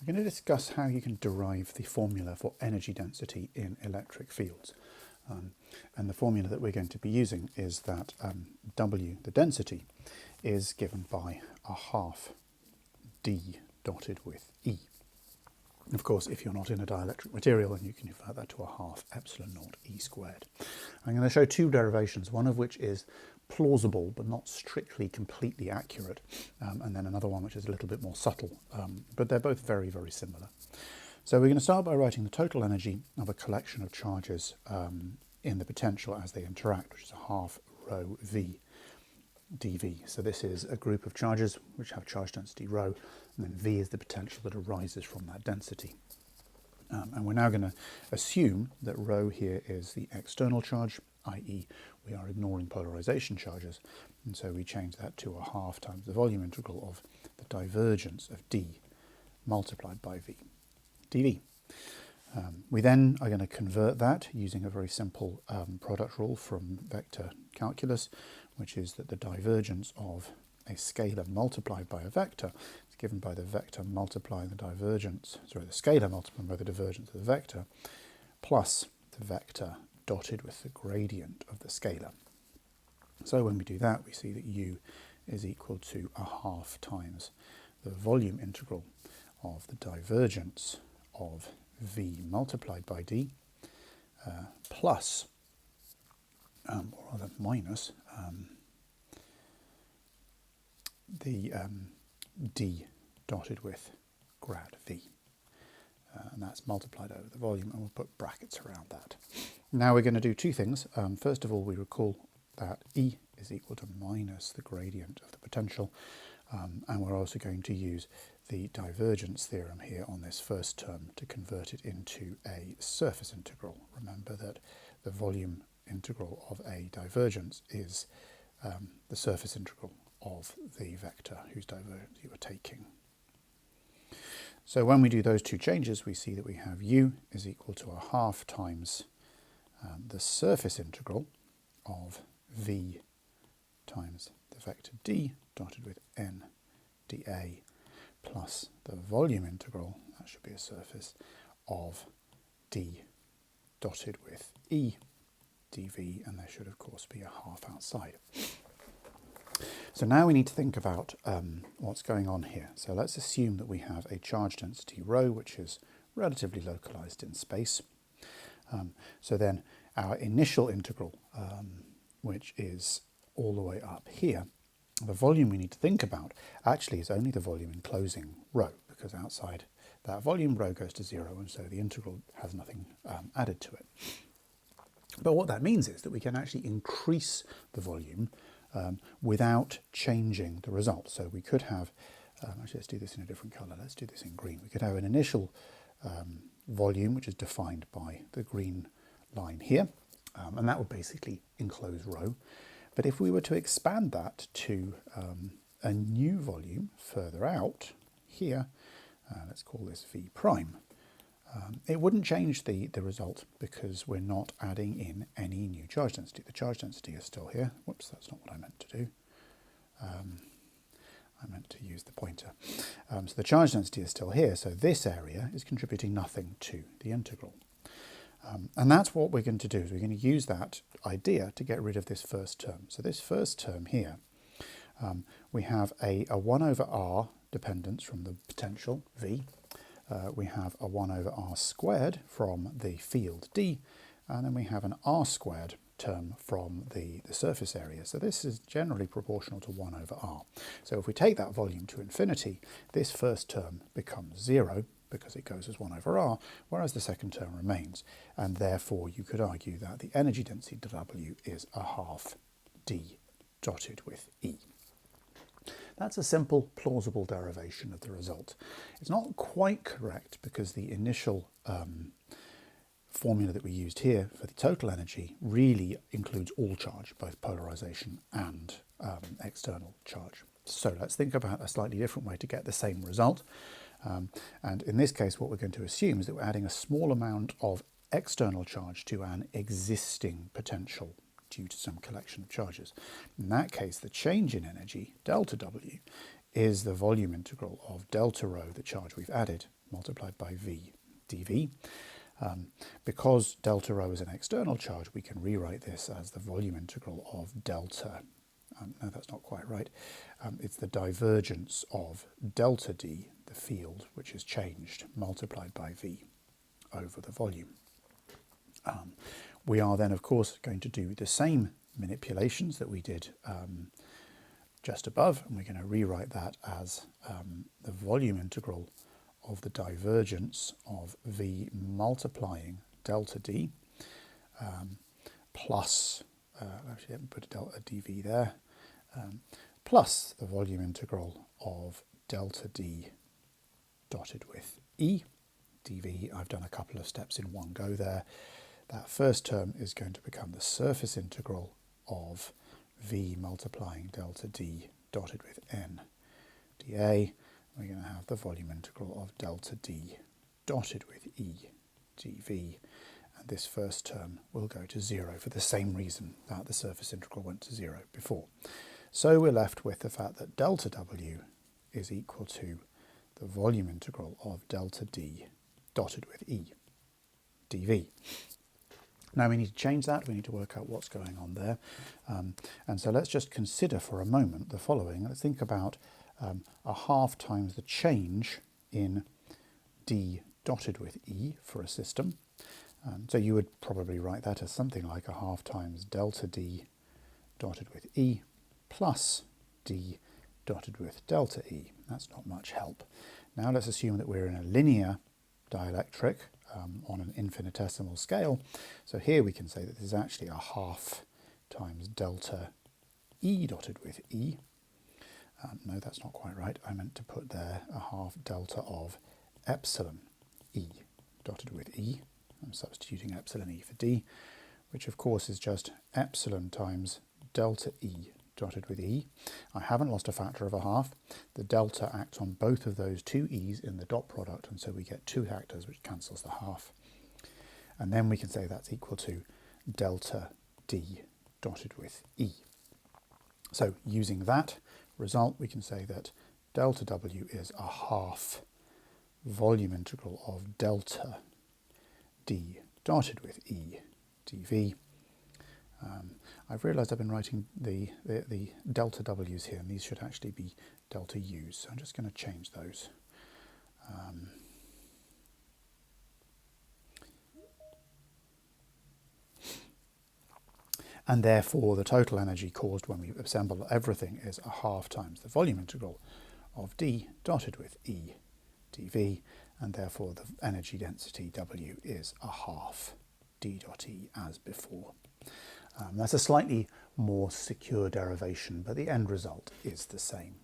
We're going to discuss how you can derive the formula for energy density in electric fields. And the formula that we're going to be using is that W, the density, is given by a half D dotted with E. Of course, if you're not in a dielectric material, then you can convert that to a half epsilon naught E squared. I'm going to show two derivations, one of which is plausible but not strictly completely accurate, and then another one which is a little bit more subtle, but they're both very, very similar. So we're going to start by writing the total energy of a collection of charges in the potential as they interact, which is a half rho V dV. So this is a group of charges which have charge density rho, and then V is the potential that arises from that density. And we're now going to assume that rho here is the external charge, i.e. we are ignoring polarization charges, and so we change that to a half times the volume integral of the divergence of D multiplied by V dV. We then are going to convert that using a very simple product rule from vector calculus, which is that the divergence of a scalar multiplied by a vector is given by the vector multiplying the divergence, the scalar multiplied by the divergence of the vector, plus the vector dotted with the gradient of the scalar. So when we do that, we see that U is equal to a half times the volume integral of the divergence of V multiplied by D plus, or rather minus, the D dotted with grad V. And that's multiplied over the volume, and we'll put brackets around that. Now we're going to do two things. First of all, we recall that E is equal to minus the gradient of the potential, and we're also going to use the divergence theorem here on this first term to convert it into a surface integral. Remember that the volume integral of a divergence is the surface integral of the vector whose divergence you are taking. So when we do those two changes, we see that we have U is equal to a half times the surface integral of V times the vector D dotted with N dA plus the volume integral, that should be a surface, of D dotted with E dV, and there should of course be a half outside. So now we need to think about what's going on here. So let's assume that we have a charge density rho, which is relatively localized in space. So then our initial integral, which is all the way up here, the volume we need to think about actually is only the volume enclosing rho, because outside that volume rho goes to zero, and so the integral has nothing added to it. But what that means is that we can actually increase the volume without changing the result. So we could have, actually let's do this in a different colour, let's do this in green. We could have an initial volume which is defined by the green line here, and that would basically enclose rho. But if we were to expand that to a new volume further out here, let's call this V prime, it wouldn't change the result because we're not adding in any new charge density. The charge density is still here. Whoops, that's not what I meant to do. I meant to use the pointer. So the charge density is still here, so this area is contributing nothing to the integral. And that's what we're going to do, is we're going to use that idea to get rid of this first term. So this first term here, we have a 1 over r dependence from the potential V. We have a 1 over r squared from the field D, and then we have an r squared term from the surface area. So this is generally proportional to 1 over r. So if we take that volume to infinity, this first term becomes 0, because it goes as 1 over r, whereas the second term remains. And therefore you could argue that the energy density W is a half D dotted with E. That's a simple, plausible derivation of the result. It's not quite correct because the initial formula that we used here for the total energy really includes all charge, both polarization and external charge. So let's think about a slightly different way to get the same result. And in this case, what we're going to assume is that we're adding a small amount of external charge to an existing potential due to some collection of charges. In that case, the change in energy, delta W, is the volume integral of delta rho, the charge we've added, multiplied by v dv. Because delta rho is an external charge, we can rewrite this as the volume integral of delta. No, that's not quite right. It's the divergence of delta d, the field, which is changed, multiplied by v over the volume. We are then, of course, going to do the same manipulations that we did just above, and we're going to rewrite that as the volume integral of the divergence of v multiplying delta d plus, actually let me put a delta dv there, plus the volume integral of delta d dotted with e dv. I've done a couple of steps in one go there. That first term is going to become the surface integral of v multiplying delta d dotted with n dA. We're going to have the volume integral of delta d dotted with e dv. And this first term will go to 0 for the same reason that the surface integral went to 0 before. So we're left with the fact that delta w is equal to the volume integral of delta d dotted with e dv. Now we need to change that, we need to work out what's going on there. And so let's just consider for a moment the following. Let's think about a half times the change in d dotted with e for a system. So you would probably write that as something like a half times delta d dotted with e plus d dotted with delta e. That's not much help. Now let's assume that we're in a linear dielectric on an infinitesimal scale. So here we can say that this is actually a half times delta e dotted with e. No, that's not quite right. I meant to put there a half delta of epsilon e dotted with e. I'm substituting epsilon e for d, which of course is just epsilon times delta e dotted with e. I haven't lost a factor of a half. The delta acts on both of those two e's in the dot product, and so we get two factors, which cancels the half. And then we can say that's equal to delta d dotted with e. So using that result, we can say that delta w is a half volume integral of delta d dotted with e dv. I've realised I've been writing the delta w's here, and these should actually be delta u's, so I'm just going to change those. And therefore the total energy caused when we assemble everything is a half times the volume integral of d dotted with e dv, and therefore the energy density W is a half d dot e as before. That's a slightly more secure derivation, but the end result is the same.